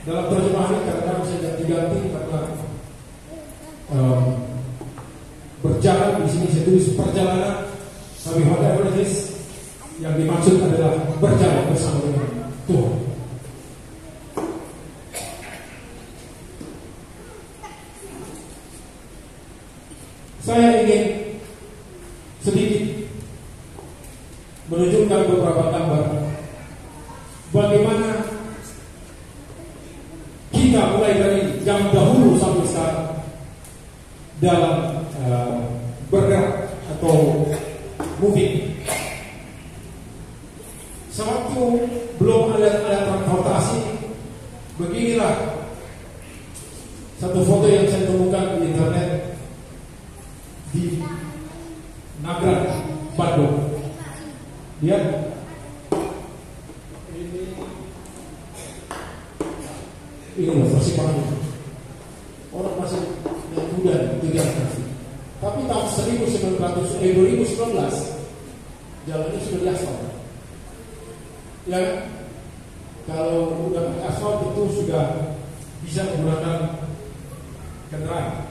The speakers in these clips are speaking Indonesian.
dalam terjemahan kadang-kadang bisa diganti karena berjalan di sini saya tulis perjalanan, tapi whatever it is, yang dimaksud adalah berjalan bersama dengan Tuhan. Saya ingin sedikit menunjukkan beberapa gambar bagaimana kita mulai dari zaman dahulu sampai sekarang dalam bergerak atau moving. Sewaktu belum ada transportasi, beginilah satu foto yang saya temukan di internet di Nagrak, Bandung. Lihat, ini versi Bandung. Orang masih yang muda tiga kali. Tapi tahun 2019 jalannya sudah diaspal. Ya, kalau udah aspal itu sudah bisa menggunakan kendaraan.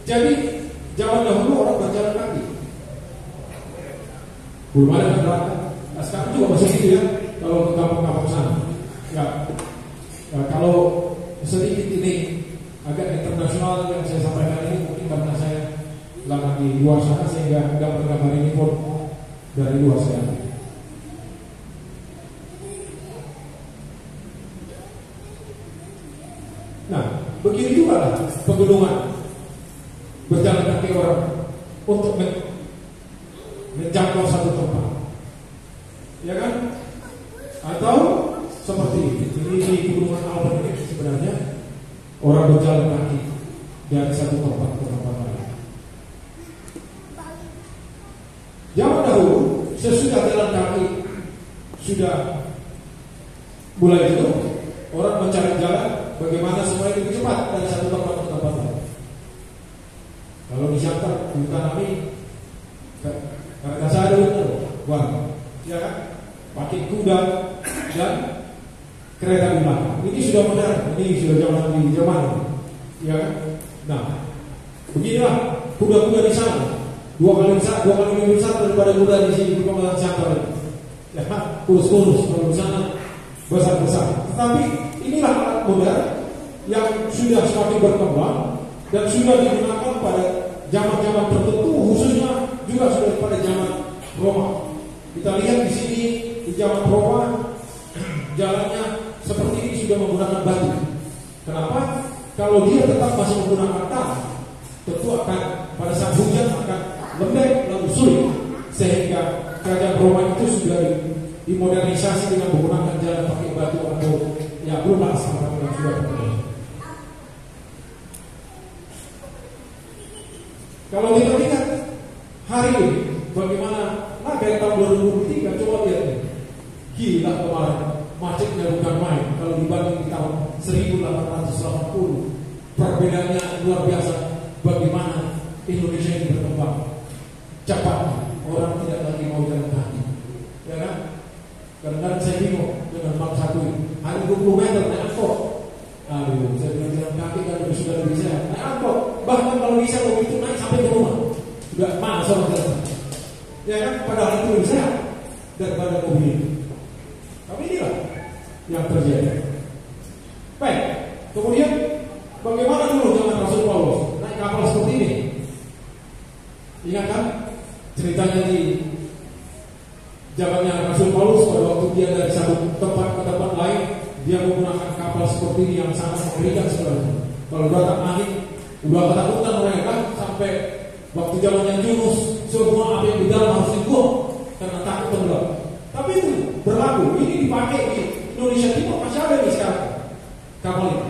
Jadi zaman dahulu orang berjalan kaki, belum ada kendaraan. Nah, sekarang juga masih gitu ya. Kalau ke kampung-kampung sana, ya, kalau sedikit ini agak internasional yang saya sampaikan ini mungkin karena saya lama di luar sana sehingga gambar-gambar ini pun dari luar sana. Nah, begini juga lah pegunungan, berjalan kaki orang untuk menjangkau satu tempat, ya kan? Atau seperti ini di pegunungan Alpen ini sebenarnya orang berjalan kaki dari satu tempat ke tempat lain. Zaman dahulu sesudah jalan kaki sudah mulai itu, orang mencari jalan bagaimana supaya lebih cepat dari satu tempat ke tempat lain. Kalau disiapkan ditanami karena saya dulu ya kan, pakai kuda dan kereta di belakang. Ini sudah modern, ini sudah zaman di zaman, ya kan? Nah, beginilah kuda-kuda di sana dua kali lebih besar daripada kuda di sini di Pematang Siantar. Ya, kurus-kurus kalau di sana besar-besar. Tetapi inilah alat modern yang sudah semakin berkembang dan sudah digunakan pada zaman-zaman tertentu, khususnya juga sudah pada zaman Roma. Kita lihat di sini di zaman Roma jalannya seperti ini sudah menggunakan batu. Kenapa? Kalau dia tetap masih menggunakan tanah, tentu akan pada saat hujan akan lembek lalu sulit. Sehingga kerajaan Roma itu sudah dimodernisasi dengan menggunakan jalan pakai batu atau ya berubah sama yang sudah berbeda. Kalau kita lihat hari ini bagaimana Naga tahun 2023, coba lihat nih. Gila kemarin macetnya bukan main. Kalau dibanding di tahun 1880, perbedaannya luar biasa. Bagaimana Indonesia ini berkembang cepat, orang tidak lagi mau jalan kaki, ya kan? Kadang-kadang saya bingung dengan bangsa satu ini. Hari 20 meter naik angkot. Aduh, saya bilang jalan kaki kan sudah lebih sehat. Naik angkot, bahkan kalau bisa begitu naik sampai ke rumah. Sudah mana sama jalan? Ya kan? Padahal itu lebih sehat daripada mobil. Tapi inilah yang terjadi. Baik, kemudian bagaimana dulu zaman Rasul Paulus naik kapal seperti ini? Ingat kan ceritanya di zamannya Rasul Paulus pada waktu dia dari satu tempat ke tempat lain, dia menggunakan kapal seperti ini yang sangat mengerikan sebenarnya. Kalau datang angin, udah ketakutan mereka sampai waktu zamannya Yunus, semua apa yang di dalam harus dibuang karena takut tenggelam. Tapi itu berlaku, ini dipakai di Indonesia Timur masih ada nih sekarang kapal ini.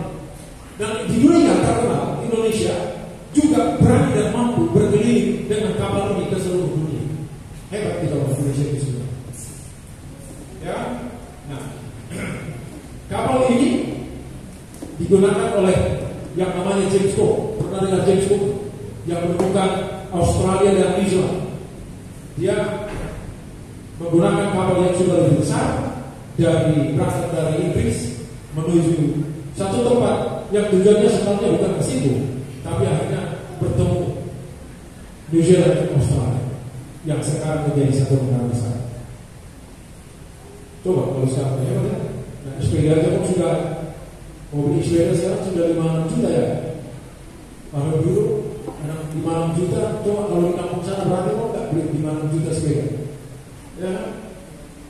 Dan di dunia terkenal Indonesia juga berani dan mampu berkeliling dengan kapal ini ke seluruh dunia. Hebat kita orang Indonesia itu semua. Ya, nah kapal ini digunakan oleh yang namanya James Cook. Pernah dengar James Cook yang menemukan Australia dan New Zealand? Dia menggunakan kapal yang sudah lebih besar berangkat dari Inggris menuju satu tempat yang tujuannya sebenarnya bukan ke situ, tapi akhirnya bertemu New Zealand dan Australia yang sekarang menjadi satu negara besar. Coba kalau sekarang ya, nah, sepeda aja pun sudah mau beli sepeda sekarang sudah 5 juta ya. Kalau dulu 5 juta, coba kalau di kampung sana berarti kok nggak beli 5 juta sepeda. Ya,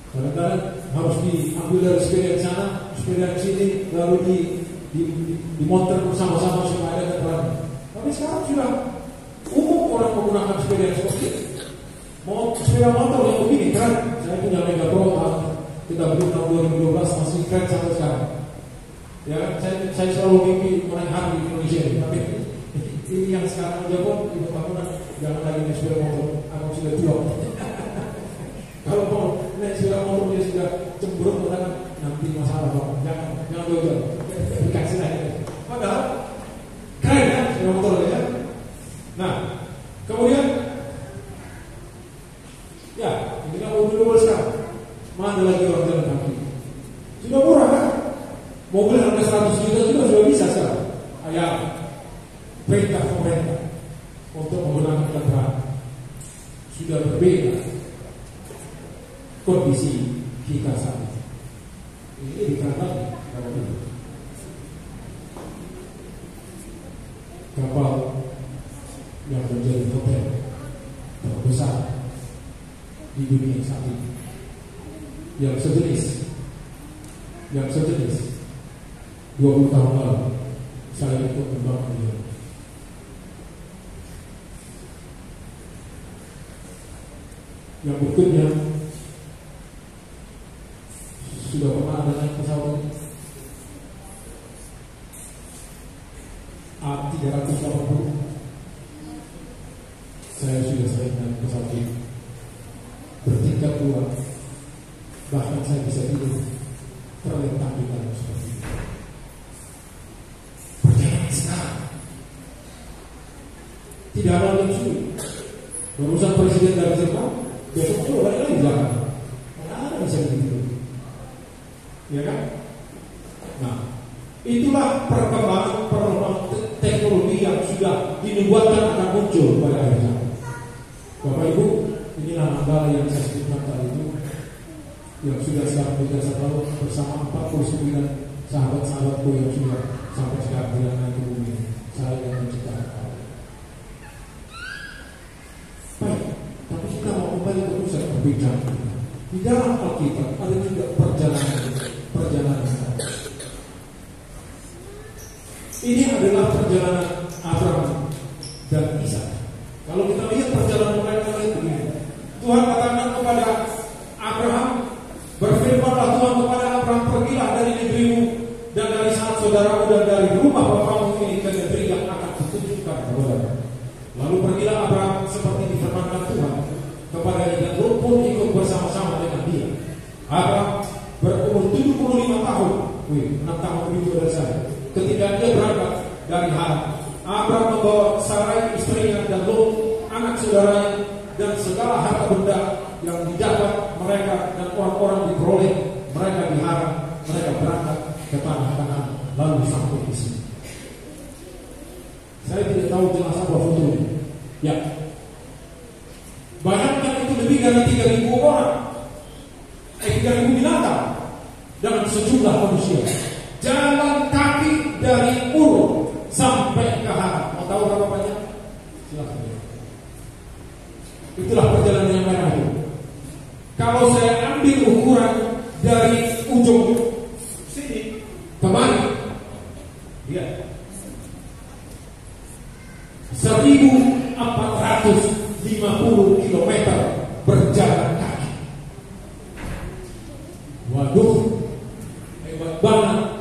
kadang-kadang harus diambil dari sepeda di sana, sepeda di sini, lalu dimonter bersama-sama supaya ada keterangan. Tapi sekarang sudah umum orang menggunakan sepeda yang seperti itu. Mau sepeda motor yang begini keren. Saya punya Mega Pro, kita beli tahun 2012 masih keren sampai sekarang. Ya, saya selalu mimpi naik hari di Indonesia, tapi ini yang sekarang aja pun ibu tahunan jangan lagi naik sepeda motor, aku sudah tua. Kalau mau naik sepeda motor dia sudah cemberut, orang nanti masalah kok. Jangan jauh-jauh, dikasih aja. Padahal keren kan sepeda motor ya. Nah, kemudian ya, ini kan mobil sekarang. Mana lagi orang jalan kaki? Sudah murah kan? Mobil harga 100 juta juga sudah bisa sekarang. Ayah, perintah pemerintah untuk menggunakan kendaraan sudah berbeda kondisi kita saat ini. Ini dikatakan kapal yang menjadi hotel terbesar di dunia saat ini, yang sejenis 20 tahun lalu saya ikut membangun dia. Yang berikutnya sudah pernah ada naik pesawat A380. Saya sudah sering naik pesawat ini bertingkat 2, bahkan saya bisa tidur terlentang di dalam seperti itu. Perjalanan sekarang tidak ada yang sulit. Berurusan presiden dari Jepang, besok coba balik lagi jangan. Mana ada bisa begitu, ya kan? Nah, itulah perkembangan teknologi yang sudah dinubuatkan akan muncul pada akhir zaman. Bapak Ibu, inilah Nanggala yang saya sebutkan tadi itu, yang sudah sekarang berjasa tahun bersama 49 sahabat-sahabatku yang sudah sampai sekarang tidak naik ke bumi. Saya yang menciptakan. Baik, tapi kita mau kembali ke pusat perbincangan. Di dalam Alkitab ada juga perjalanan. Ini adalah perjalanan Abraham dan Ishak. Kalau kita lihat perjalanan mereka itu begini. Tuhan katakan kepada Abraham, berfirmanlah Tuhan kepada Abraham, pergilah dari negerimu dan dari sanak saudaramu dan dari rumah bapakmu ini ke negeri yang akan kutunjukkan kepadamu. Lalu pergilah Abraham seperti difirmankan Tuhan kepadanya, dan Lot pun ikut bersama-sama dengan dia. Abraham berumur 75 tahun, 6 tahun lebih dari saya, ketika dia berangkat dari Haran. Abraham membawa Sarai istrinya dan Lot anak saudaranya dan segala harta benda yang didapat mereka dan orang-orang diperoleh mereka di Haran. Mereka berangkat ke tanah Kanaan lalu sampai di sini. Saya tidak tahu jelas apa fotonya. Ya, bayangkan itu lebih dari 3.000 orang, 3.000 binatang dengan sejumlah manusia jalan kaki dari Ur sampai ke Haran. Mau tahu berapa banyak? Silakan. Itulah perjalanan yang merah itu. Kalau saya ambil ukuran dari ujung sini kembali, lihat 1.450 km berjalan kaki. Waduh, hebat banget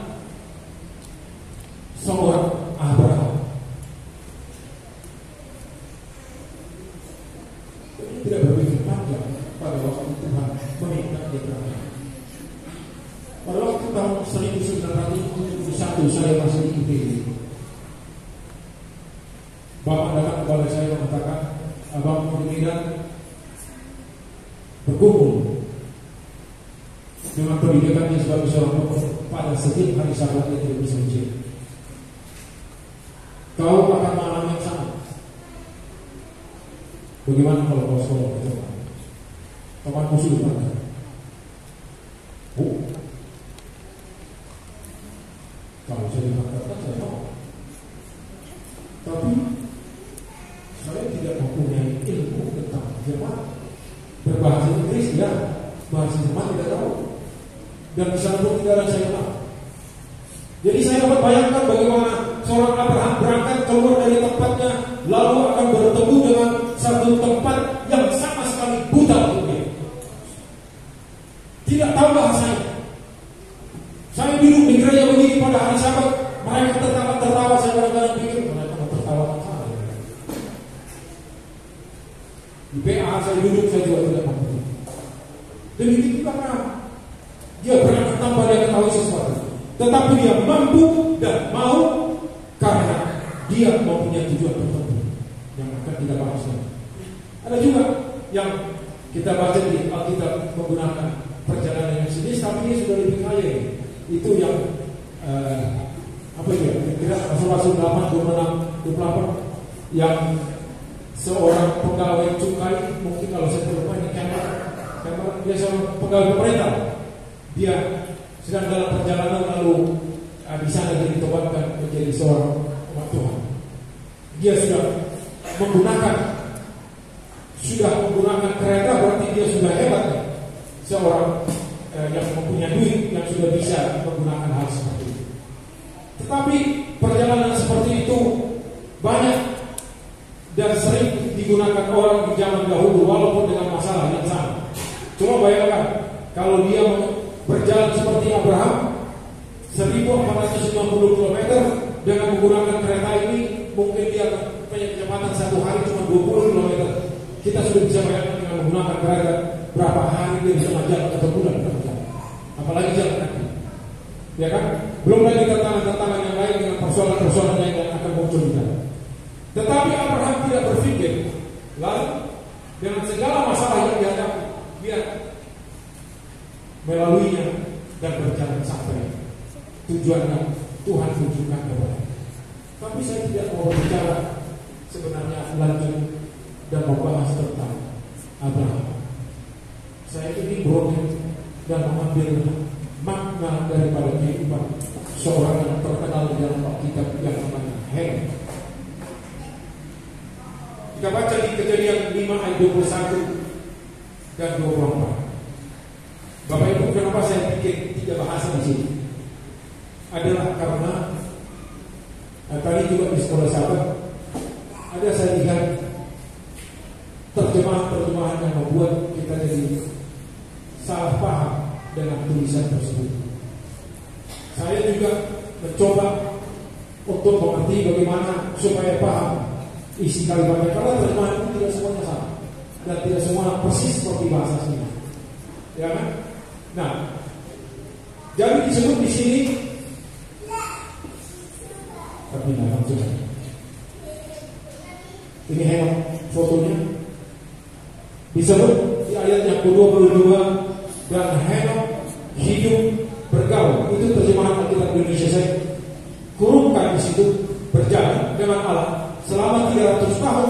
seorang Abraham. Ini tidak berpikir panjang pada waktu Tuhan meminta Abraham. Pada waktu tahun 1971 saya masih di IPB. Bapak datang kepada saya mengatakan, abang kemungkinan berkumpul dengan pendidikannya sebagai seorang dokter, pada setiap hari Sabat dia tidak bisa ujian. Kau akan mengalami yang sama. Bagaimana kalau kau sekolah itu? Teman musuh mana? Kalau saya dikatakan saya tahu, tapi saya tidak mempunyai ilmu tentang Jerman. Berbahasa Inggris ya, bahasa Jerman tidak tahu, dan di sana pun tidak ada saya tahu. Jadi saya dapat bayangkan bagaimana seorang Abraham berangkat keluar dari tempatnya, lalu akan bertemu dengan satu tempat yang sama sekali buta untuk dia. Tidak tahu bahasanya. Saya duduk di gereja begini pada hari Sabat, mereka tertawa, saya kadang-kadang pikir mereka tertawa apa? Di PA saya duduk, saya juga tidak mampu. Demikian karena dia berangkat tanpa dia ketahui sesuatu, tetapi dia mampu dan mau karena dia mempunyai tujuan tertentu yang akan kita bahas. Ada juga yang kita baca di Alkitab menggunakan perjalanan yang sedih, tapi dia sudah lebih kaya. Itu yang kira-kira pasal 8, 26, 28 yang seorang pegawai cukai, mungkin kalau saya lupa ini kamera dia seorang pegawai pemerintah, dia sedang dalam perjalanan lalu di sana dia ditobatkan menjadi seorang umat Tuhan. Dia sudah menggunakan kereta, berarti dia sudah hebat ya. Seorang yang mempunyai duit, yang sudah bisa menggunakan hal seperti itu. Tetapi perjalanan seperti itu banyak dan sering digunakan orang di zaman dahulu, walaupun dengan masalah yang sama. Coba bayangkan kalau dia berjalan seperti Abraham 1450 km dengan menggunakan kereta ini, mungkin dia punya kecepatan satu hari cuma 20 km. Kita sudah bisa bayangkan dengan menggunakan kereta berapa hari dia bisa jalan atau bulan, apalagi jalan kaki, ya kan? Belum lagi tantangan yang lain dengan persoalan-persoalan yang akan muncul di sana. Tetapi Abraham tidak berpikir lalu dengan segala masalah yang dihadapi, dia melaluinya dan berjalan sampai tujuannya Tuhan tunjukkan kepada. Tapi saya tidak mau bicara sebenarnya lanjut dan membahas tentang Abraham. Saya ingin berobat dan mengambil makna daripada kehidupan seorang yang terkenal di dalam Alkitab yang namanya Henok. Kita baca di Kejadian 5 ayat 21 dan 24. Bapak Ibu, kenapa saya pikir 3 bahasa di sini? Adalah karena tadi juga di sekolah sahabat ada saya lihat terjemahan yang membuat kita jadi salah paham dengan tulisan tersebut. Saya juga mencoba untuk mengerti bagaimana supaya paham isi kalimatnya, karena terjemahan itu tidak semuanya sama dan tidak semua persis seperti bahasa sini, ya kan? Nah, jadi disebut di sini, tapi langsung ini Henok fotonya disebut di ayat yang ke-22, dan Henok hidup bergaul. Itu terjemahan Alkitab Indonesia saya kurungkan di situ, berjalan dengan Allah selama 300 tahun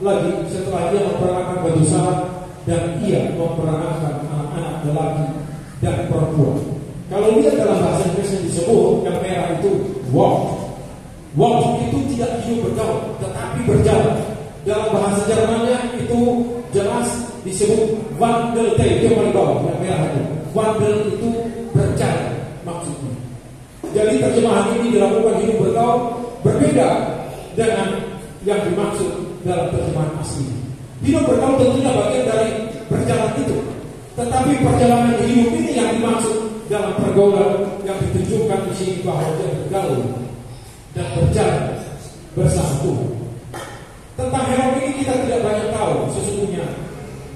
lagi setelah ia memperanakkan batu syarat dan ia memperanakkan anak-anak lelaki dan perempuan. Kalau lihat dalam bahasa Inggris yang disebut yang merah itu walk itu tidak hidup bergaul tetapi berjalan. Dalam bahasa Jermannya itu jelas disebut wandelte, dia paling bawah yang merah itu. Wandel itu berjalan maksudnya. Jadi terjemahan ini dilakukan hidup bergaul berbeda dengan yang dimaksud dalam terjemahan asli. Hidup bergaul tentunya bagian dari berjalan itu, tetapi perjalanan hidup ini yang dimaksud dalam pergaulan yang ditunjukkan di sini bahwa dia bergaul dan berjalan bersama Tuhan. Tentang Henok ini kita tidak banyak tahu sesungguhnya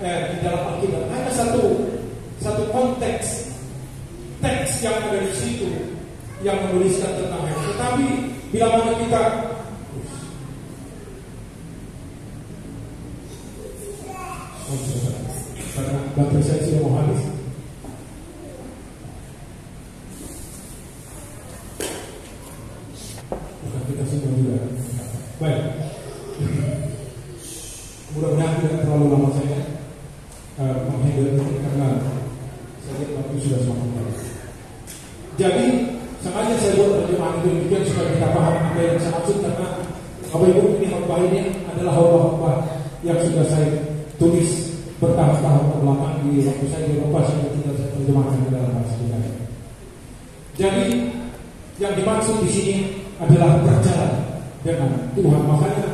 di dalam Alkitab. Hanya satu konteks teks yang ada di situ yang menuliskan tentang Henok. Tetapi bila mana kita karena baterai saya sudah mau habis. Baik. Mudah-mudahan tidak terlalu lama saya menghandle ini karena saya lihat waktu sudah semakin banyak. Jadi sengaja saya buat terjemahan itu demikian supaya kita paham apa yang saya maksud, karena Bapak Ibu, ini khotbah ini adalah khotbah yang sudah saya tulis bertahun-tahun ke belakang di waktu saya di Eropa, saya tinggal saya terjemahkan ke dalam bahasa kita. Jadi yang dimaksud di sini adalah berjalan dengan Tuhan. Makanya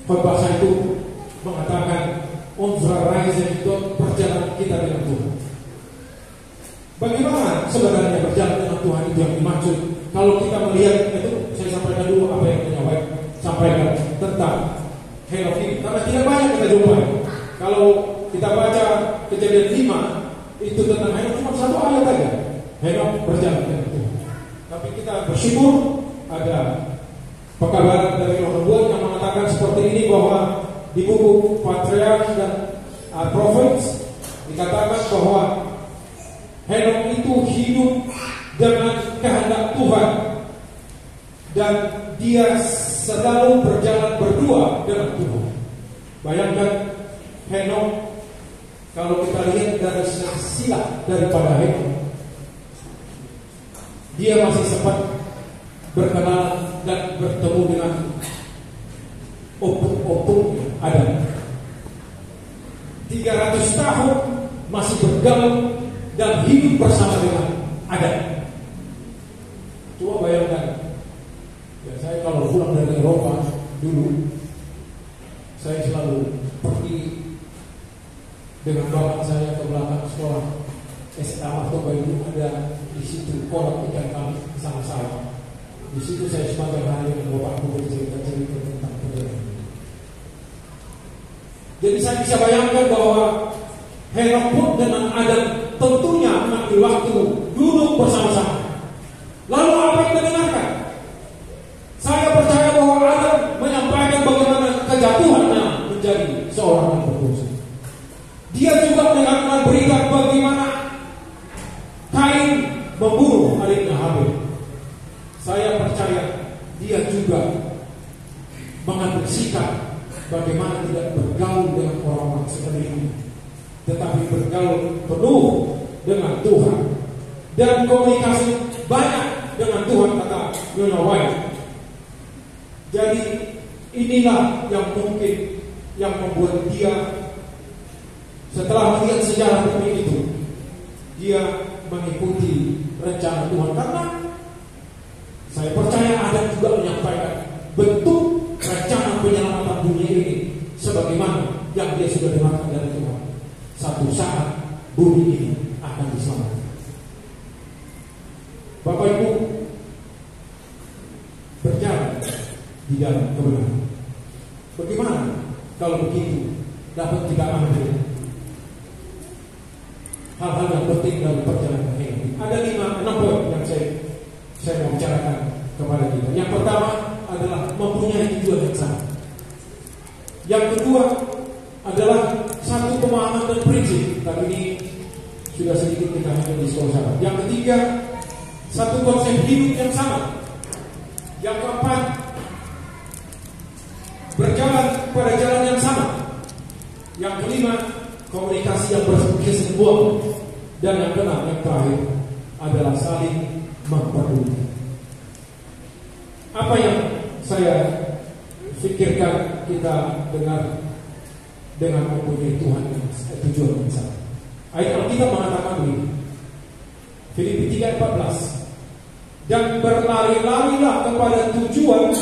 khotbah saya itu mengatakan unsur Reise itu berjalan kita dengan Tuhan. Bagaimana sebenarnya berjalan dengan Tuhan itu yang dimaksud? Kalau kita melihat itu, saya sampaikan dulu apa yang Punya sampaikan tentang Henokh ini, karena tidak banyak kita jumpai. Kalau kita baca Kejadian 5 itu tentang Henokh cuma satu ayat aja, Henokh berjalan dengan Tuhan. Tapi kita bersyukur ada pekabaran dari Roh Nubuat yang mengatakan seperti ini, bahwa di buku Patriarch dan Prophets dikatakan bahwa Henokh itu hidup dengan kehendak Tuhan dan dia selalu berjalan berdua dengan Tuhan. Bayangkan Henokh, kalau kita lihat dari silsilah daripada Henokh, dia masih sempat berkenalan dan bertemu dengan opung Adam. 300 tahun masih bergaul dan hidup bersama dengan Adam. Coba bayangkan, ya saya kalau pulang dari Eropa dulu, saya selalu pergi dengan bapak saya ke belakang sekolah SMA atau Bayu, ada di situ kolam ikan kami sama-sama. Di situ saya sebagai hari dengan bapakku bercerita-cerita tentang perjalanan. Jadi saya bisa bayangkan bahwa Henokh pun dengan Adam tentunya mengambil waktu duduk bersama-sama. Lalu apa yang didengarkan? Saya percaya bahwa Adam menyampaikan bagaimana kejatuhannya menjadi seorang yang berdosa. Dia juga mendengarkan berita bagaimana Kain membunuh adiknya Habil. Saya percaya dia juga mengambil sikap bagaimana tidak bergaul dengan orang-orang seperti ini, tetapi bergaul penuh dengan Tuhan dan komunikasi banyak dengan Tuhan, kata Nyonya White. Jadi inilah yang mungkin yang membuat dia setelah melihat sejarah seperti itu, dia mengikuti rencana Tuhan, karena saya percaya Adam juga menyampaikan bentuk rencana penyelamatan dunia ini sebagaimana yang dia sudah dengarkan dari Tuhan. Satu saat bumi ini akan diselamatkan. Bapak Ibu, berjalan di dalam kebenaran. Bagaimana kalau begitu dapat kita ambil hal-hal yang penting dalam perjalanan ini? Ada 5-6 poin yang saya mau bicarakan kepada kita. Yang pertama adalah mempunyai tujuan yang sama. Yang kedua adalah satu pemahaman dan prinsip. Tadi ini sudah sedikit kita hanya diskusi. Yang ketiga, satu konsep hidup yang sama. Yang keempat, berjalan pada jalan yang sama. Yang kelima, komunikasi yang berkesinambungan. Dan yang keenam, yang terakhir adalah saling memperdulikan. Apa yang saya pikirkan kita dengar dengan mempunyai Tuhan yang tujuan yang sama. Ayat Alkitab mengatakan begini, Filipi 3:14, dan berlari-larilah kepada tujuan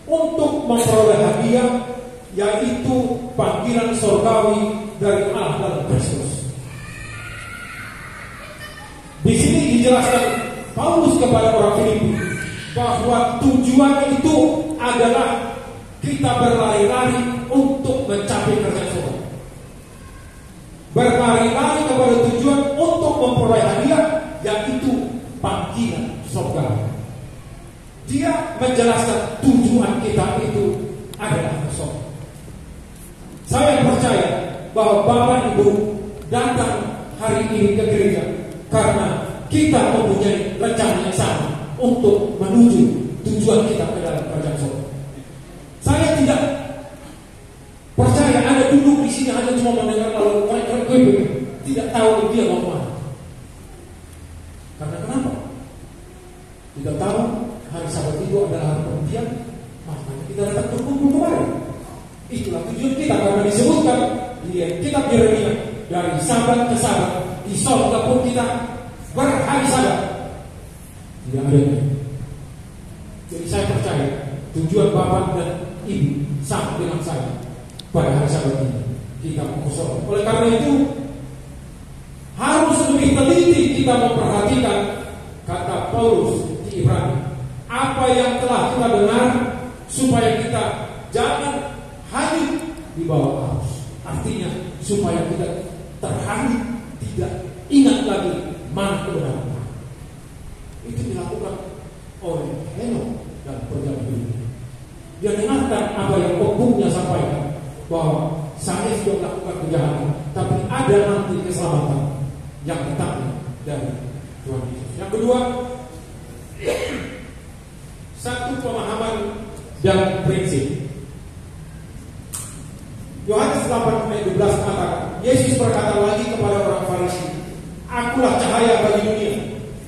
untuk memperoleh hadiah, yaitu panggilan surgawi dari Allah dalam Kristus. Di sini dijelaskan Paulus kepada orang Filipi bahwa tujuan itu adalah kita berlari-lari untuk mencapai kerajaan surga. Berlari-lari kepada tujuan untuk memperoleh hadiah, yaitu panggilan surga. Dia menjelaskan tujuan kita itu adalah surga. Saya percaya bahwa Bapak Ibu datang hari ini ke gereja karena kita mempunyai rencana yang sama untuk menuju tujuan kita ke dalam kerajaan surga. Kita tahu hari Sabat itu adalah hari pengertian, makanya kita datang berkumpul kembali. Itulah tujuan kita, karena disebutkan di kitab Yeremia, dari Sabat ke Sabat di sorga pun kita berhari Sabat. Tidak ada yang. Jadi saya percaya tujuan Bapak dan Ibu sama dengan saya pada hari Sabat ini. Kita mau ke sorga. Oleh karena itu harus lebih teliti kita memperhatikan kata Paulus di Ibrani. Apa yang telah kita dengar supaya kita jangan hanyut di bawah arus. Artinya supaya kita terhanyut, tidak ingat lagi mana kebenaran. Itu dilakukan oleh Henokh dan perjalanan hidupnya. Dia dengarkan apa yang pembungnya sampaikan, bahwa saya sudah melakukan kejahatan, tapi ada nanti keselamatan yang datang dari Tuhan Yesus. Yang kedua, satu pemahaman dan prinsip. Yohanes 8 ayat 12 mengatakan, Yesus berkata lagi kepada orang Farisi, "Akulah cahaya bagi dunia.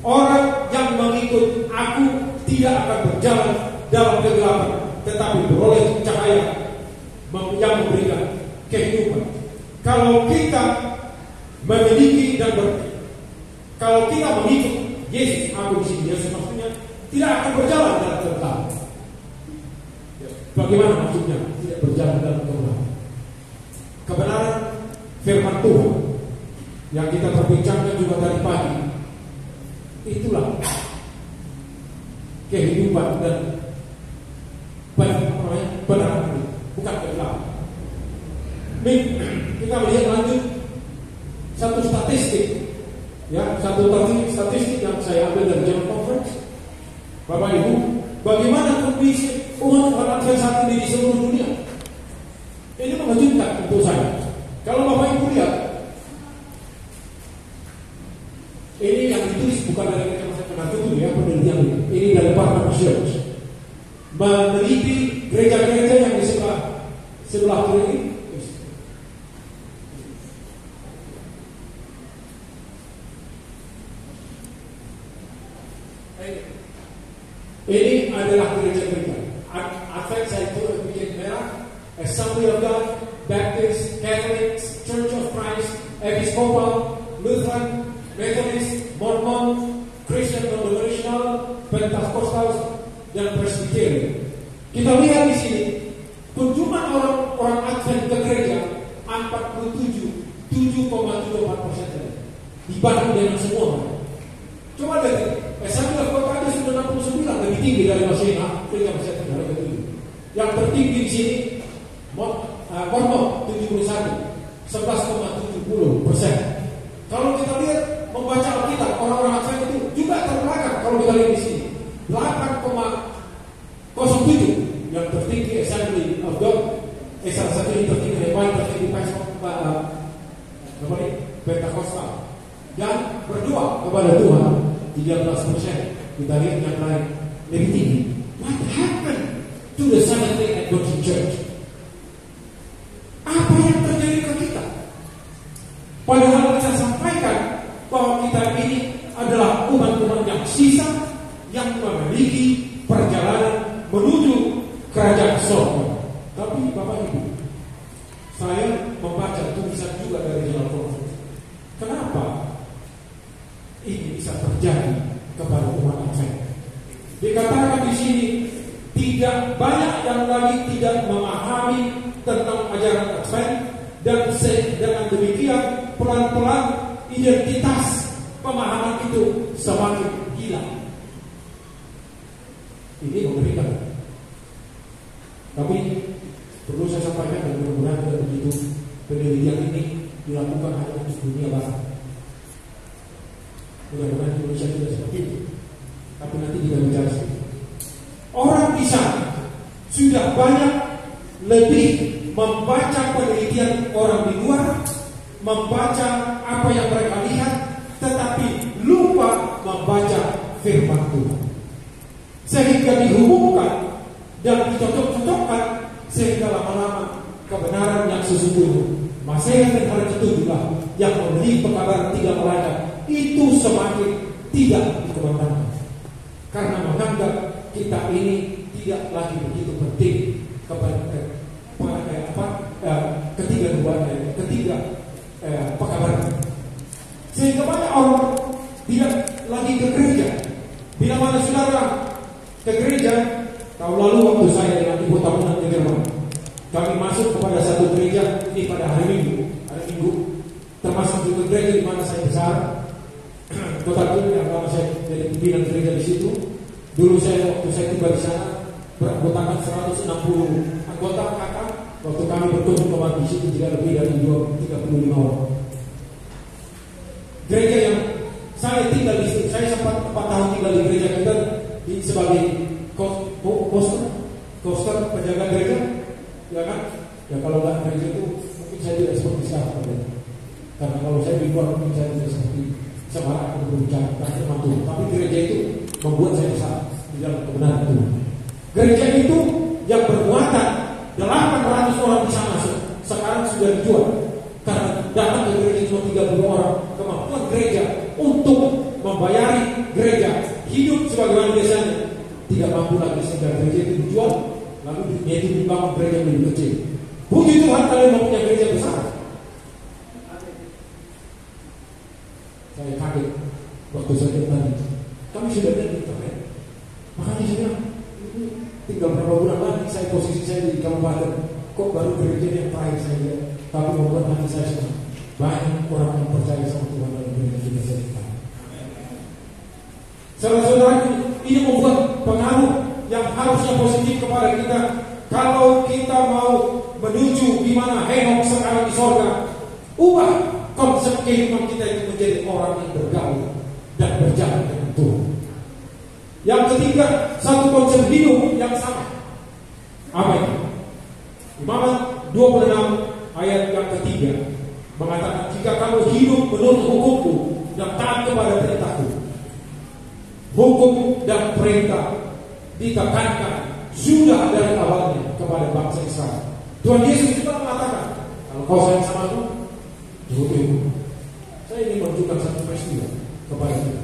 Orang yang mengikut aku tidak akan berjalan dalam kegelapan, tetapi beroleh cahaya yang memberikan kehidupan." Kalau kita memiliki dan kalau kita mengikut Yesus, aku di sini Yesus maksudnya tidak akan berjalan dalam kegelapan. Bagaimana maksudnya tidak berjalan dalam kegelapan? Kebenaran firman Tuhan yang kita perbincangkan juga tadi pagi, itulah kehidupan dan benar, bukan kegelapan. Kita melihat lanjut satu statistik, ya, satu statistik yang saya ambil dari John Conference. Bapak Ibu, bagaimana kondisi umat Tuhan saat ini di seluruh dunia? Ini mengejutkan untuk saya. Kalau Bapak Ibu lihat, ini yang ditulis bukan dari kacamata penelitian ya, penelitian ini dari Partner Research, meneliti gereja-gereja yang di sebelah kiri ini. Ini adalah gereja-gereja Advent, saya tulis bikin merah, Assembly of God, Baptist, Catholic, Church of Christ, Episcopal, Lutheran, Methodist, Mormon, Christian Congregational, Pentecostal, dan Presbyterian. Kita lihat di sini kunjungan orang Advent ke gereja 47,74% dibanding dengan semua. Coba lihat, Assembly of God ada sudah 69, lebih tinggi dari Masehina, gereja Masehina dari ketujuh. Yang tertinggi di sini Mormon 71, 11,70%. Kalau kita lihat membaca Alkitab, orang-orang Advent itu juga terbelakang. Kalau kita lihat di sini 8,07 yang tertinggi Assembly of God, salah satu yang tertinggi yang paling tertinggi Pentecostal, dan berdoa kepada Tuhan 13%. Kita lihat yang lain lebih tinggi. What happened to the Seventh-day Adventist Church? Apa yang terjadi ke kita? Padahal kita sampaikan bahwa kita ini adalah umat-umat yang sisa, yang memiliki perjalanan menuju kerajaan surga. Tapi Bapak Ibu, saya membaca tulisan juga dari John Conference. Kenapa ini bisa terjadi kepada umat Advent? Dikatakan di sini tidak banyak yang lagi tidak memahami tentang ajaran Advent, dan dengan demikian pelan-pelan identitas pemahaman itu semakin hilang. Ini mengerikan. Tapi perlu saya sampaikan, dan mudah-mudahan tidak begitu, penelitian ini dilakukan hanya untuk dunia barat. Mudah-mudahan Indonesia tidak seperti itu. Tapi nanti kita bicara sedikit. Orang di sana sudah banyak lebih membaca penelitian orang di luar, membaca apa yang mereka lihat, tetapi lupa membaca firman Tuhan. Sehingga dihubungkan dan dicocok-cocokkan, sehingga lama-lama kebenaran yang sesungguhnya, Masihian dan hari ketujuh yang memberi pekabaran 3 malaikat, itu semakin tidak dikembangkan. karena menganggap kita ini tidak lagi begitu penting kepada ketiga pekabaran. Sehingga banyak orang tidak lagi ke gereja. Bila mana saudara ke gereja, tahun lalu waktu saya dengan ibu tahunan di Jerman, kami masuk kepada satu gereja ini pada hari Minggu, termasuk juga gereja di mana saya besar. Tetapi yang lama saya jadi pimpinan gereja di situ. Dulu waktu saya tiba di sana beranggotakan 160 anggota kakak. Waktu kami bertemu kemarin di situ tidak lebih dari 35 orang. Gereja yang saya tinggal di situ, saya sempat 4 tahun tinggal di gereja kita sebagai koster penjaga gereja, ya kan? Ya kalau nggak gereja itu mungkin saya tidak seperti sekarang. Karena kalau saya di luar mungkin saya tidak seperti sebarang atau berbicara tentang Tuhan. Tapi gereja itu membuat saya besar di dalam kebenaran Tuhan. Gereja itu yang bermuatan 800 orang bisa masuk, sekarang sudah dijual. Karena datang ke gereja cuma 30 orang. Kemampuan gereja untuk membayari gereja hidup sebagaimana biasanya tidak mampu lagi, sehingga gereja itu dijual, lalu dunia itu dibangun gereja yang lebih kecil. Puji Tuhan kalian mempunyai gereja besar. Saya kaget waktu saya tadi. Kami sudah lihat di internet. Makanya saya tinggal beberapa bulan lagi saya posisi saya di kabupaten. Kok baru gereja yang terakhir saya lihat, tapi membuat hati saya senang. Banyak orang yang percaya sama Tuhan dalam gereja kita sendiri. Saudara-saudara, ini membuat pengaruh yang harusnya positif kepada kita. Kalau kita mau menuju di mana Henok sekarang di sorga, ubah konsep kehidupan kita itu menjadi orang yang bergaul dan berjalan dengan Tuhan. Yang ketiga, satu konsep hidup yang sama. Apa itu? Imamat 26 ayat yang ketiga mengatakan, jika kamu hidup menurut hukumku dan taat kepada perintahku. Hukum dan perintah ditekankan sudah dari awalnya kepada bangsa Israel. Tuhan Yesus juga mengatakan, kalau kau sayang sama aku, turuti. Saya ingin menunjukkan satu peristiwa kepada kita.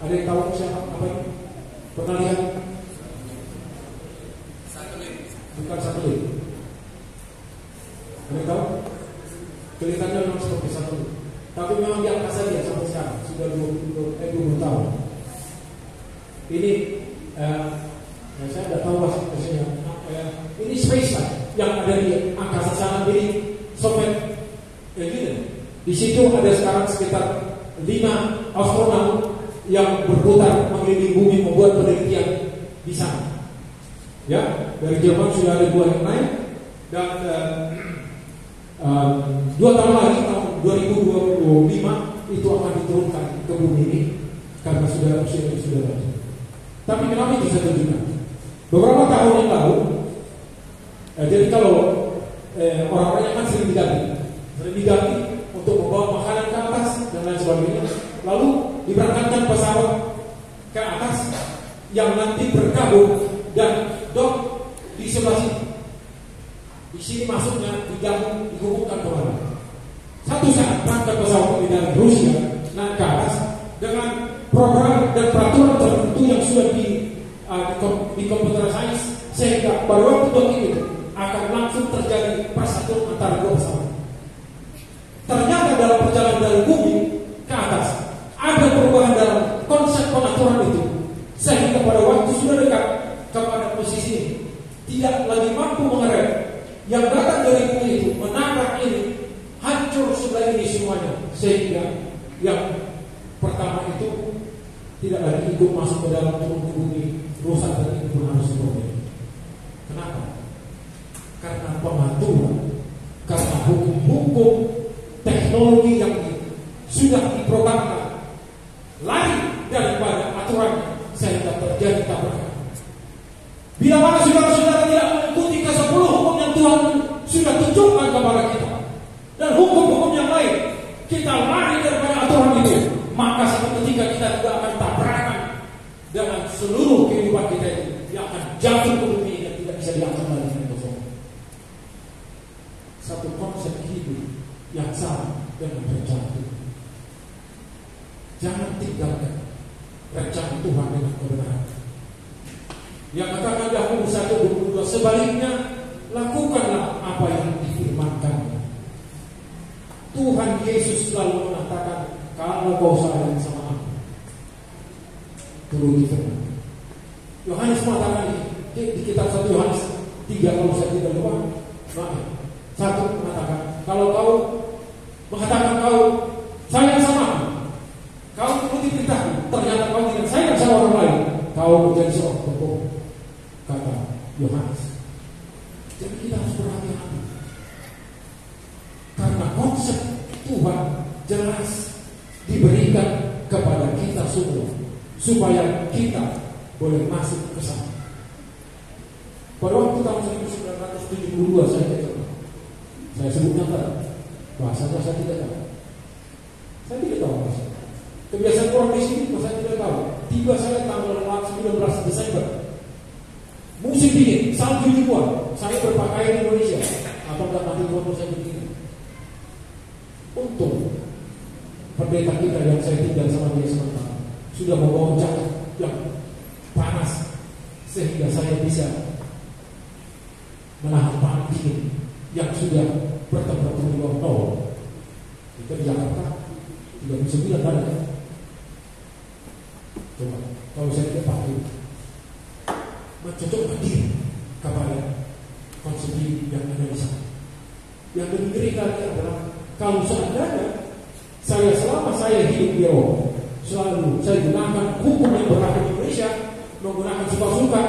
Ada yang tahu siapa apa ini? Pernah lihat? Bukan satelit. Ada yang tahu? Kelihatannya memang seperti satelit, tapi memang di angkasa dia sampai sekarang sudah 20 tahun. Ini saya tidak tahu maksudnya. Ini space yang ada di angkasa sana milik Soviet Union. Di situ ada sekarang sekitar 5 astronaut yang berputar mengelilingi bumi membuat penelitian di sana. Ya, dari Jerman sudah ada 2 yang naik, dan 2 tahun lagi tahun 2025 itu akan diturunkan ke bumi ini karena sudah usianya sudah lanjut. Tapi kenapa itu saya tunjukkan? Beberapa tahun yang lalu, jadi kalau orang-orang yang kan sering diganti untuk membawa makanan ke atas dan lain sebagainya, lalu diberangkatkan pesawat ke atas yang nanti berkabung dan dok di sebelah sini. Di sini masuknya digabung, dihubungkan kemana? Satu saat berangkat pesawat dari Rusia naik ke atas dengan program dan peraturan tertentu yang sudah di komputer sains, sehingga pada waktu itu akan langsung terjadi persatuan antara 2 pesawat. Ternyata dalam perjalanan dari bumi ke atas ada perubahan dalam konsep pengaturan itu, sehingga pada waktu sudah dekat kepada posisi ini tidak lagi mampu mengerem. Yang datang dari bumi itu menabrak ini, hancur sebelah ini semuanya, sehingga yang pertama itu tidak lagi ikut masuk ke dalam turun ke bumi, rusak dan itu pun harus diperbaiki. Kenapa? Karena pengaturan, karena hukum-hukum teknologi yang sudah diprogramkan lari daripada aturan, sehingga terjadi tabrakan. Bila mana saudara-saudara tidak mengikuti ke-10 hukum yang Tuhan sudah tunjukkan kepada kita, dan hukum-hukum yang lain, kita lari daripada aturan itu, maka suatu ketika kita juga akan tabrakan dengan seluruh kehidupan kita itu yang akan jatuh ke bumi yang tidak bisa diangkat lagi dengan kosong. Satu konsep hidup yang sama dengan rencana Tuhan. Jangan tinggalkan rencana Tuhan dengan kebenaran. Yang katakan Yakobus 1:22, sebaliknya lakukanlah apa yang difirmankan. Tuhan Yesus selalu mengatakan, kalau kau sayang sama aku, turuti firman. Yohanes mengatakan di kitab 1 Yohanes 3 kalau saya tidak lupa, 1 mengatakan, kalau kau mengatakan kau sayang sama aku, kau turuti perintahku, ternyata kau tidak sayang sama orang lain, kau menjadi seorang pembohong, kata Yohanes. Jadi kita harus berhati-hati, karena konsep Tuhan jelas diberikan kepada kita semua, supaya kita boleh masuk ke sana. Pada waktu tahun 1972 saya sebutnya bahasanya saya tidak tahu. Saya tidak tahu bahasa. Kebiasaan orang di sini saya tidak tahu. Tiba saya tanggal 19 Desember, musim dingin, salju ribuan. Saya berpakaian Indonesia, atau nanti foto saya begini. Untung pendeta kita yang saya tinggal sama dia sementara sudah membawa jaket yang panas sehingga saya bisa menahan panas dingin yang sudah bertemperatur di bawah nol. Kita di Jakarta 39 derajat. Coba kalau saya tidak pakai, mencocokkan diri kepada konsep yang ada di sana. Yang lebih ngeri lagi adalah kalau seandainya selama saya hidup di Eropa, selalu saya gunakan hukum yang berlaku di Indonesia, menggunakan suka-suka.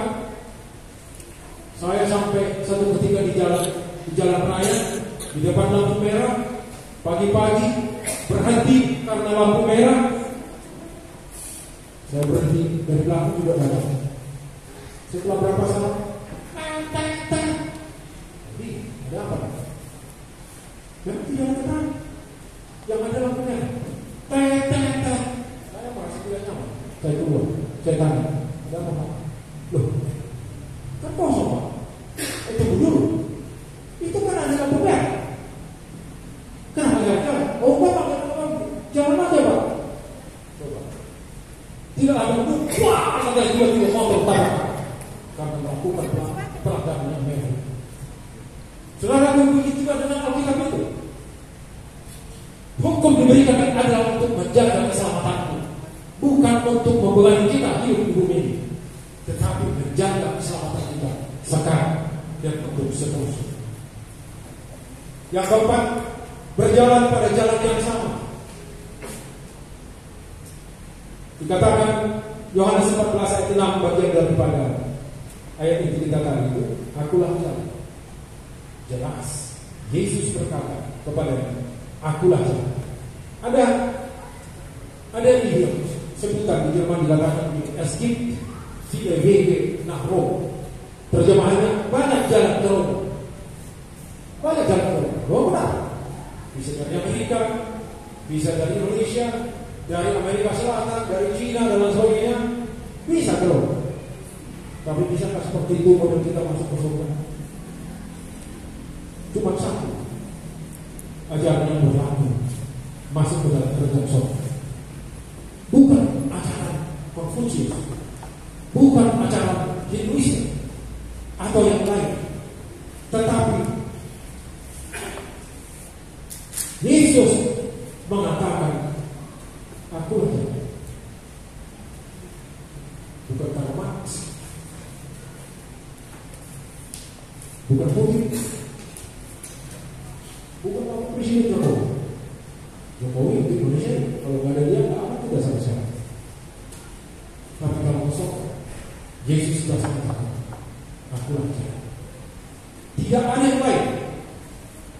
Saya sampai satu ketika di jalan raya, di depan lampu merah, pagi-pagi berhenti karena lampu merah. Saya berhenti dari belakang juga ada. Setelah berapa saat, jadi ada apa? Dan tidak ada, yang ada lampu merah. Saya merasa tidak nyaman. Saya keluar, saya tanya, ada apa? Loh, kan kosong Pak. Tunggu dulu. Itu kan ada lampu merah. Kenapa nggak jalan? Oh Pak, jalan aja Pak. Coba. Tidak ada lampu. Wah, ada tiba-tiba motor tabrak. Karena melakukan pelanggaran yang merah. Saudara begitu juga dengan Alkitab itu. Hukum diberikan adalah untuk menjaga keselamatanmu, bukan untuk membebani kita hidup di bumi ini, tetapi menjaga keselamatan kita sekarang dan untuk seterusnya. Yang keempat, berjalan pada jalan yang sama. Dikatakan Yohanes 14 ayat 6 bagian daripada ayat yang kita tadi itu, akulah jalan. Jelas Yesus berkata kepadanya, akulah jalan. Ada idiom sebutan di Jerman dikatakan es gibt viele Wege nach Rom. Terjemahannya banyak jalan ke Roma. Banyak jalan ke Roma. Roma bisa dari Amerika, bisa dari Indonesia, dari Amerika Selatan, dari Cina dan lain sebagainya, bisa ke Roma. Tapi bisakah seperti itu model kita masuk ke surga? Cuma satu ajaran yang berlaku masuk ke dalam kerajaan surga. Bukan ajaran Konfusius, bukan ajaran Hinduisme atau yang lain, tetapi Yesus mengatakan, aku aja. Bukan karena Marx, bukan Putin, bukan Pak Presiden Jokowi. Jokowi untuk Indonesia, kalau nggak ada dia, nggak akan tidak sama sekali. Tapi kalau kosong, Yesus sudah mengatakan, aku aja. Tidak ada yang lain.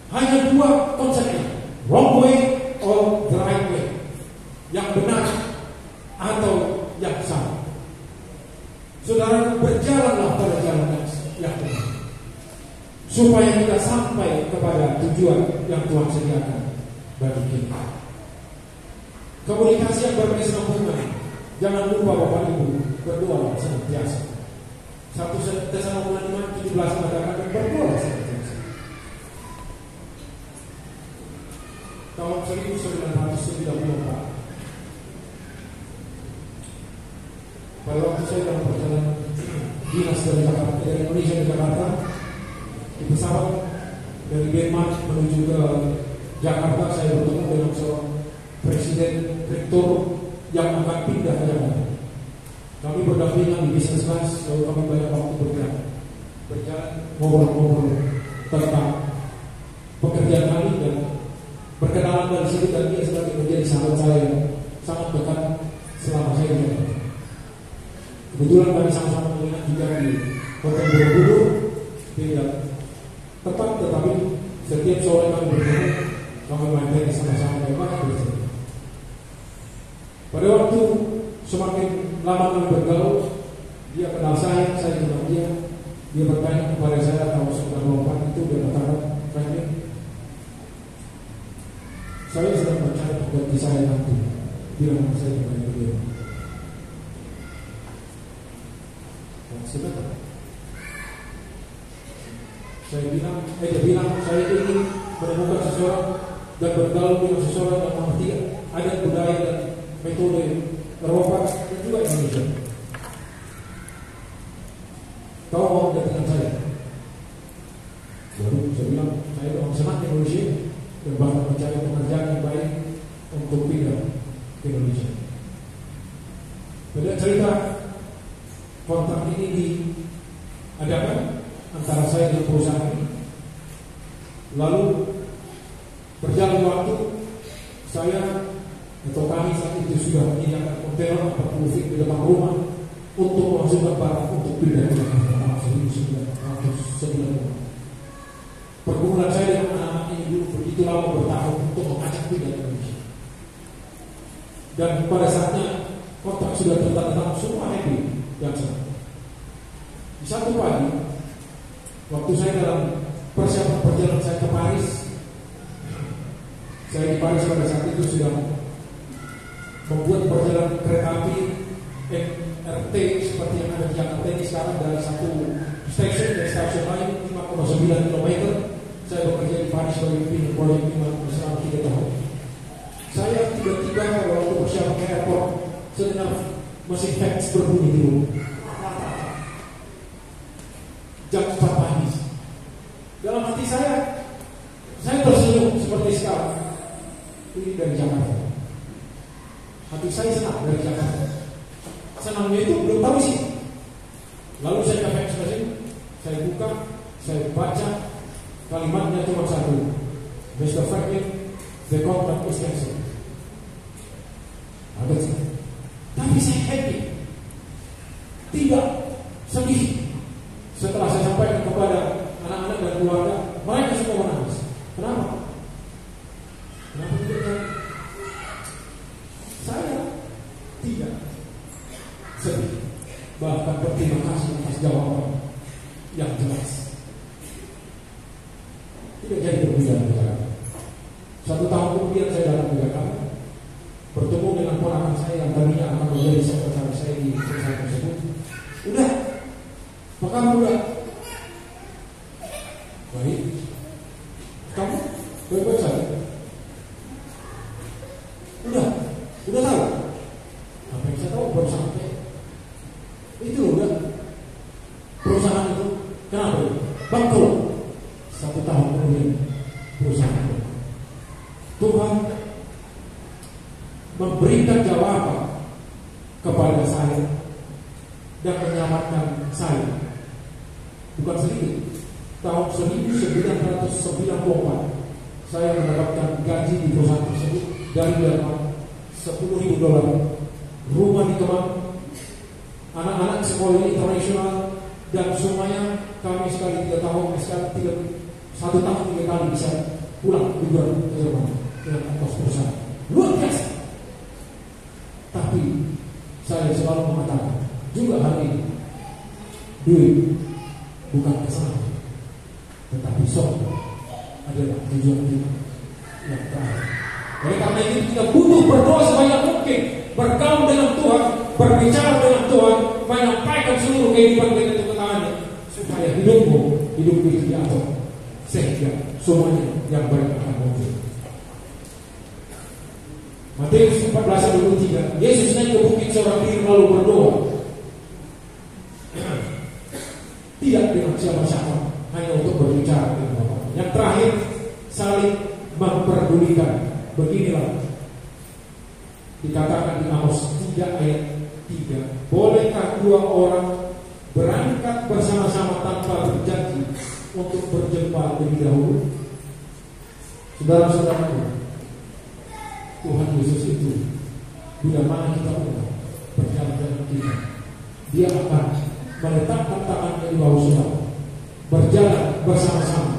Hanya dua konsepnya, wrong way or the right way. Yang benar atau yang salah. Saudara, berjalanlah pada jalan yang benar, supaya kita sampai kepada tujuan yang Tuhan sediakan bagi kita. Komunikasi yang berkesinambungan. Jangan lupa Bapak Ibu berdoa senantiasa. 1 Tesalonika 5:17 mengatakan berdoa senantiasa. Tahun 1994, pada waktu saya dalam perjalanan di dinas dari Jakarta, dari Indonesia ke Jakarta, di pesawat dari Denmark menuju ke Jakarta. Saya bertemu dengan seorang presiden rektor yang akan pindah ke Jakarta. Kami berdampingan di bisnis class, lalu kami banyak waktu berjalan ngobrol-ngobrol tentang pekerjaan kami dan perkenalan dari situ, dan dia sebagai menjadi sahabat saya yang sangat dekat selama saya di Jakarta. Kebetulan kami sama-sama menginap juga di Hotel Borobudur, tidak tepat, tetapi setiap sore kami bertemu, kami main sama-sama bebas bersama. Pada waktu semakin lama kami bergaul, dia kenal saya kenal dia. Dia bertanya kepada saya tahun 1994 itu, dia katakan, Franklin, saya sedang mencari pengganti saya nanti. Bilang saya kepada dia. Sebentar. Dia bilang saya ingin menemukan seseorang dan bergaul dengan seseorang yang mengerti adat budaya dan metode Eropa dan juga Indonesia. Kau mau dengan saya? Lalu saya bilang saya orang senang di Indonesia dan bahkan mencari pekerjaan yang baik untuk pindah ke Indonesia. Pada cerita kontrak ini diadakan antara saya dan perusahaan ini. Lalu berjalan waktu, saya atau kami saat itu sudah menyediakan kontainer 40 feet di depan rumah untuk memasukkan barang untuk pindah ke Jakarta tahun 1990. Pergumulan saya dengan anak-anak ini dulu begitu lama bertahun untuk mengajak pindah ke Indonesia. Dan pada saatnya kontrak sudah tertanda, semua happy dan senang. Di satu pagi, waktu saya dalam persiapan perjalanan saya ke Paris, saya di Paris pada saat itu sudah membuat perjalanan kereta api MRT seperti yang ada di Jakarta ini sekarang, dari satu stasiun ke stasiun lain 5,9 km. Saya bekerja di Paris sebagai pimpinan proyek 5 selama 3 tahun. Saya tiba-tiba waktu persiapan ke airport, sedengar mesin fax berbunyi dulu. Jam 4 pagi. Dalam hati saya tersenyum seperti sekarang. Ini dari Jakarta. Hati saya senang dari Jakarta. Senangnya itu belum tahu sih. Lalu saya ke fax mesin, saya buka, saya baca, kalimatnya cuma satu. Mr. Franklin, the contract is cancelled. Ada sih. Tapi saya happy. Tidak sedih. Setelah saya sampaikan kepada anak-anak dan keluarga, mereka semua menangis. Kenapa? Kenapa tidak kan? Saya tidak sedih, bahkan berterima kasih atas jawaban yang jelas. Tidak jadi berpindah ke Jakarta. 1 tahun kemudian saya datang ke Jakarta, bertemu dengan ponakan saya yang tadinya akan menjadi sekretaris saya di perusahaan tersebut. Udah, apa kamu udah? Baik. Kamu baik-baik saja. Udah tahu. Apa yang saya tahu baru sampai. Itu udah. Perusahaan itu kenapa? Bangkrut. 1 tahun kemudian perusahaan itu. Tuhan memberikan jawaban kepada saya dan menyelamatkan saya. Bukan sedikit. Tahun 1994 saya mendapatkan gaji di perusahaan tersebut dari Jerman $10.000, rumah di Kemang, anak-anak sekolah internasional, dan semuanya kami sekali 3 tahun, sekali 1 tahun 3 kali bisa pulang juga ke Jerman dengan ongkos perusahaan. Luar biasa. Tapi saya selalu mengatakan juga hari ini, duit bukan kesalahan, tetapi surga adalah tujuan kita yang terakhir. Oleh karena itu kita butuh berdoa sebanyak mungkin, bergaul dengan Tuhan, berbicara dengan Tuhan, menyampaikan seluruh kehidupan kita ke tangannya, supaya hidupmu hidup itu diatur, sehingga semuanya yang baik akan muncul. Matius 14:23, Yesus naik ke bukit seorang diri lalu berdoa. siapa-siapa, hanya untuk berbicara dengan Bapa. Yang terakhir, saling memperdulikan. Beginilah dikatakan di Amos 3 ayat 3. Bolehkah dua orang berangkat bersama-sama tanpa berjanji untuk berjumpa lebih dahulu? Saudara-saudaraku, Tuhan Yesus itu bila mana kita berjalan dengan kita, Dia akan meletakkan tangannya di bawah saudara, berjalan bersama-sama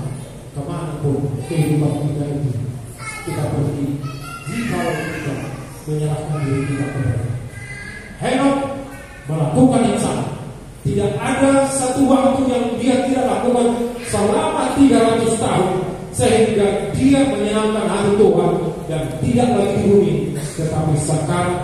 kemanapun kehidupan kita itu kita pergi, jika kita menyerahkan diri kita kepada Henok. Melakukan yang sama. Tidak ada satu waktu yang dia tidak lakukan selama 300 tahun, sehingga dia menyenangkan hati Tuhan dan tidak lagi di bumi, tetapi sekarang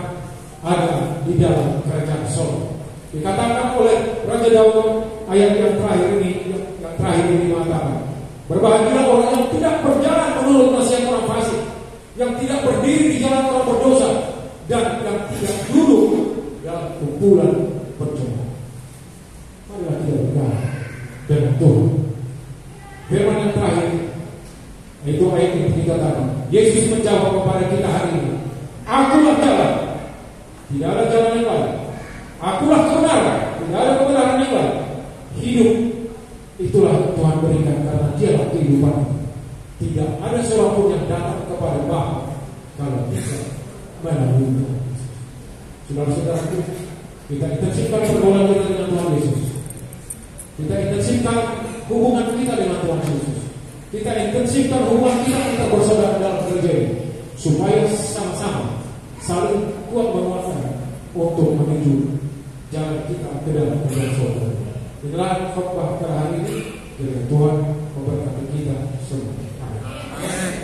ada di dalam kerajaan Sorga. Dikatakan oleh Raja Daud ayat yang terakhir ini mengatakan, berbahagialah orang yang tidak berjalan menurut nasihat orang fasik, yang tidak berdiri di jalan orang berdosa, dan yang tidak duduk dalam kumpulan berjemaah. Marilah kita berdoa dengan Tuhan. Firman yang terakhir, itu ayat yang dikatakan, Yesus menjawab kepada kita hari ini, Akulah jalan, tidak ada jalan yang lain. Akulah kebenaran, tidak ada kebenaran yang lain. Hidup itulah Tuhan berikan, karena Dialah kehidupan. Tidak ada seorang pun yang datang kepada Bapa kalau tidak melalui Tuhan. Saudara-saudara, kita intensifkan pergaulan kita dengan Tuhan Yesus. Kita intensifkan hubungan kita dengan Tuhan Yesus. Kita intensifkan hubungan kita bersaudara dalam gereja ini, supaya sama-sama saling kuat menguatkan untuk menuju jalan kita ke dalam kerajaan Sorga. Inilah khotbah pada hari ini. Kiranya Tuhan memberkati kita semua. Amin.